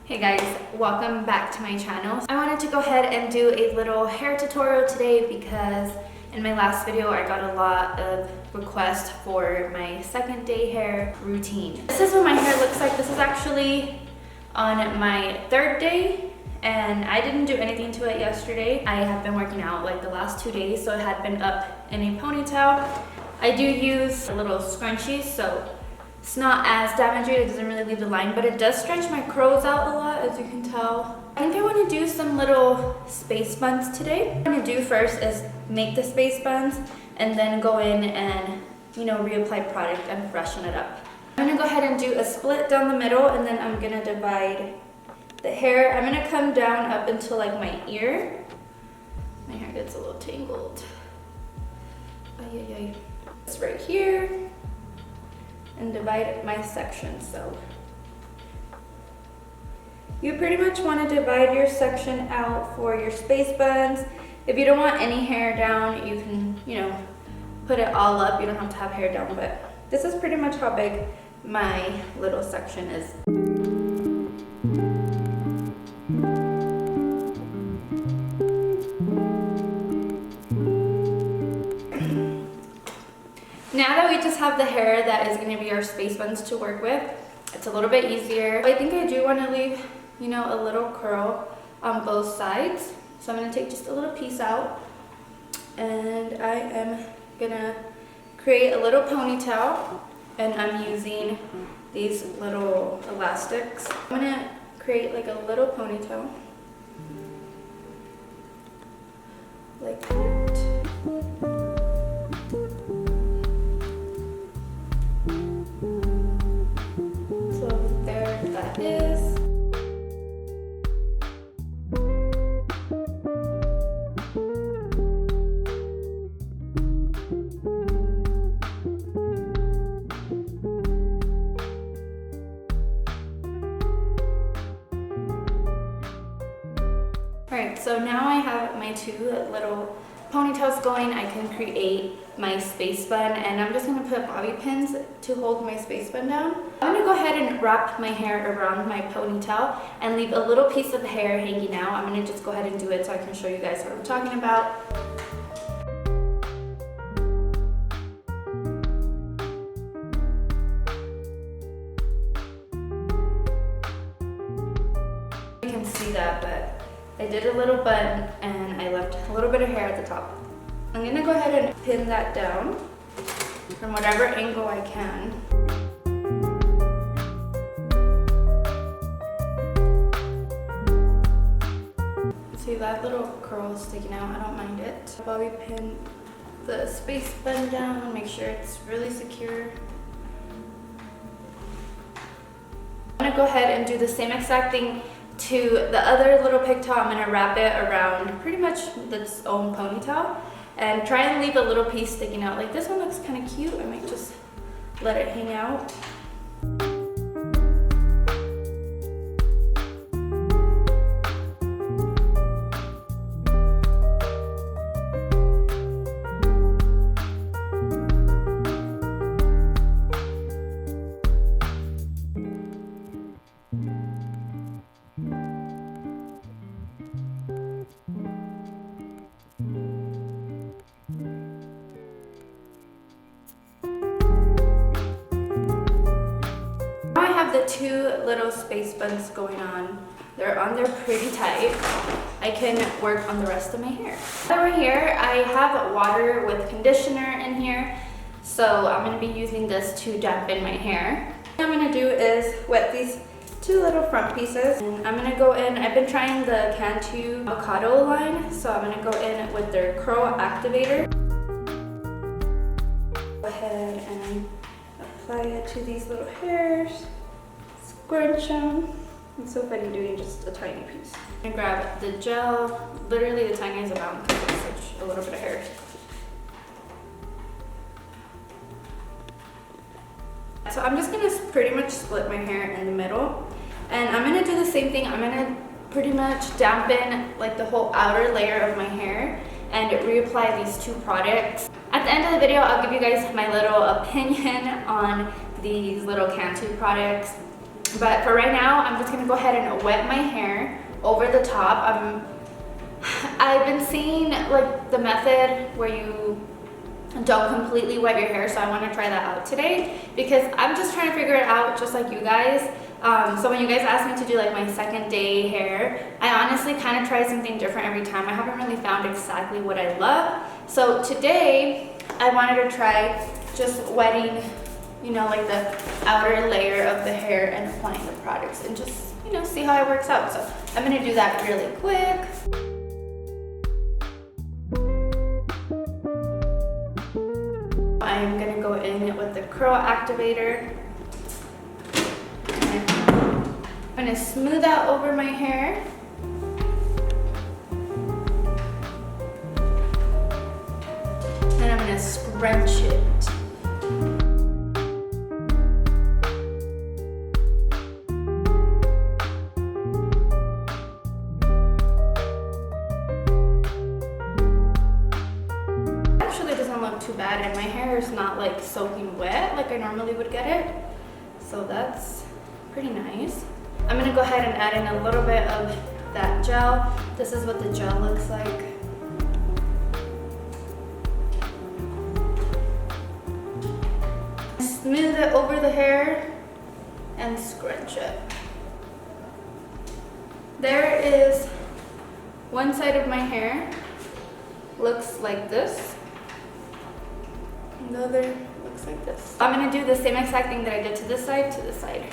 Hey guys, welcome back to my channel. I wanted to go ahead and do a little hair tutorial today because in my last video I got a lot of requests for my second day hair routine. This is what my hair looks like. This is actually on my third day and I didn't do anything to it yesterday. I have been working out like the last 2 days, so it had been up in a ponytail. I do use a little scrunchie, so it's not as damaging, it doesn't really leave the line, but it does stretch my curls out a lot, as you can tell. I think I want to do some little space buns today. What I'm going to do first is make the space buns and then go in and, reapply product and freshen it up. I'm going to go ahead and do a split down the middle, and then I'm going to divide the hair. I'm going to come down up until like my ear. My hair gets a little tangled. It's right here. And divide my section. So you pretty much want to divide your section out for your space buns. If you don't want any hair down, you can, put it all up. You don't have to have hair down, but this is pretty much how big my little section is. Now that we just have the hair that is going to be our space buns to work with, it's a little bit easier. I think I do want to leave, a little curl on both sides. So I'm going to take just a little piece out and I am going to create a little ponytail, and I'm using these little elastics. I'm going to create like a little ponytail like that. Is. Alright, so now I have my two little ponytails going. I can create my space bun, and I'm just going to put bobby pins to hold my space bun down. I'm going to go ahead and wrap my hair around my ponytail and leave a little piece of hair hanging out. I'm going to just go ahead and do it so I can show you guys what I'm talking about. You can see that, but I did a little bun and I left a little bit of hair at the top. I'm going to go ahead and pin that down from whatever angle I can. See that little curl sticking out? I don't mind it. Bobby pin the space bun down, make sure it's really secure. I'm going to go ahead and do the same exact thing to the other little pigtail. I'm going to wrap it around pretty much its own ponytail and try and leave a little piece sticking out. Like this one looks kind of cute. I might just let it hang out. The two little space buns going on. They're on there pretty tight. I can work on the rest of my hair. Over here, I have water with conditioner in here, so I'm going to be using this to dampen my hair. What I'm going to do is wet these two little front pieces, and I'm going to go in. I've been trying the Cantu Avocado line, so I'm going to go in with their curl activator. Go ahead and apply it to these little hairs. Scrunch them. It's so funny doing just a tiny piece. I'm gonna grab the gel, literally the tiniest amount because it's such a little bit of hair. So I'm just gonna pretty much split my hair in the middle, and I'm gonna do the same thing. I'm gonna pretty much dampen like the whole outer layer of my hair and reapply these two products. At the end of the video, I'll give you guys my little opinion on these little Cantu products. But for right now, I'm just gonna go ahead and wet my hair over the top. I've been seeing like the method where you don't completely wet your hair, so I want to try that out today because I'm just trying to figure it out just like you guys. So when you guys asked me to do like my second day hair, I honestly kind of try something different every time. I haven't really found exactly what I love. So today I wanted to try just wetting, you know, like the outer layer of the hair and applying the products and just, you know, see how it works out. So I'm gonna do that really quick. I'm gonna go in with the curl activator. I'm gonna smooth out over my hair. And I'm gonna scrunch it. Too bad, and my hair is not like soaking wet like I normally would get it, so that's pretty nice. I'm gonna go ahead and add in a little bit of that gel. This is what the gel looks like. Smooth it over the hair and scrunch it. There is one side of my hair, looks like this. The other looks like this. I'm gonna do the same exact thing that I did to this side, to this side.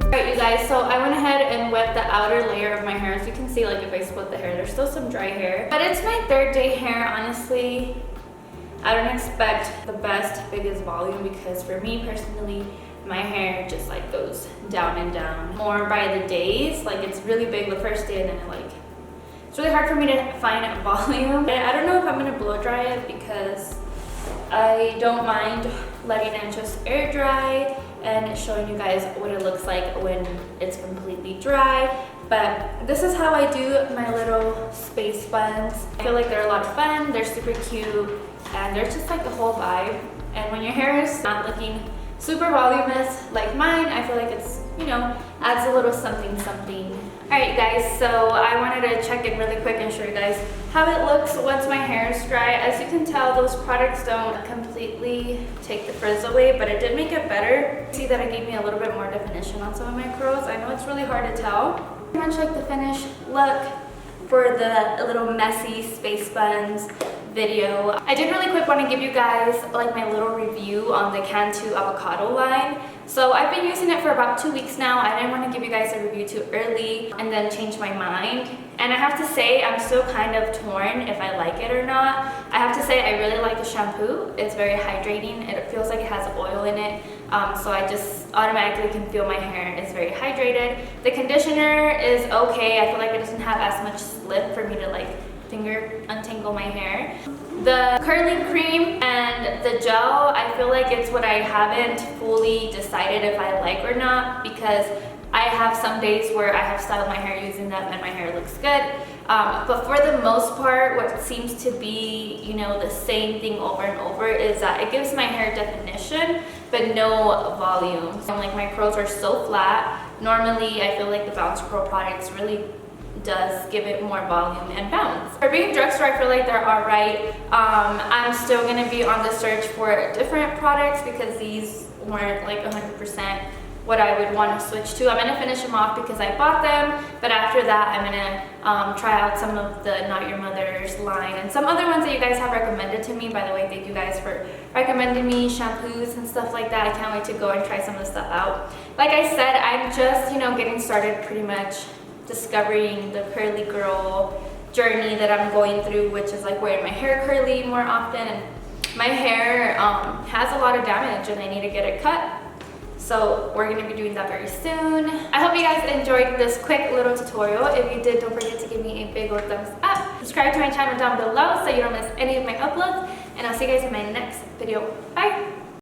Alright you guys, so I went ahead and wet the outer layer of my hair. As you can see, like if I split the hair, there's still some dry hair. But it's my third day hair, honestly. I don't expect the best, biggest volume because for me personally, my hair just like goes down and down more by the days. Like it's really big the first day and then it's really hard for me to find volume. And I don't know if I'm gonna blow dry it because I don't mind letting it just air dry and showing you guys what it looks like when it's completely dry. But this is how I do my little space buns. I feel like they're a lot of fun, they're super cute, and they're just like the whole vibe. And when your hair is not looking super voluminous like mine, I feel like it's, you know, adds a little something something. Alright guys, so I wanted to check in really quick and show you guys how it looks once my hair is dry. As you can tell, those products don't completely take the frizz away, but it did make it better. See that it gave me a little bit more definition on some of my curls. I know it's really hard to tell. Pretty much like the finished look for the little messy space buns video. I did really quick want to give you guys like my little review on the Cantu Avocado line. So I've been using it for about 2 weeks now. I didn't want to give you guys a review too early and then change my mind. And I have to say I'm still kind of torn if I like it or not. I have to say I really like the shampoo. It's very hydrating. It feels like it has oil in it. So I just automatically can feel my hair is very hydrated. The conditioner is okay. I feel like it doesn't have as much slip for me to like finger untangle my hair. The curling cream and the gel, I feel like it's what I haven't fully decided if I like or not, because I have some days where I have styled my hair using them and my hair looks good. But for the most part, what seems to be, you know, the same thing over and over is that it gives my hair definition, but no volume. So like my curls are so flat. Normally, I feel like the Bounce Curl products really does give it more volume and bounce. For being drugstore, I feel like they're alright. I'm still gonna be on the search for different products because these weren't like 100% what I would want to switch to. I'm gonna finish them off because I bought them, but after that I'm gonna try out some of the Not Your Mother's line and some other ones that you guys have recommended to me. By the way, thank you guys for recommending me shampoos and stuff like that. I can't wait to go and try some of the stuff out. Like I said, I'm just, you know, getting started pretty much discovering the curly girl journey that I'm going through, which is like wearing my hair curly more often. And my hair has a lot of damage and I need to get it cut. So we're gonna be doing that very soon. I hope you guys enjoyed this quick little tutorial. If you did, don't forget to give me a big old thumbs up. Subscribe to my channel down below so you don't miss any of my uploads. And I'll see you guys in my next video. Bye!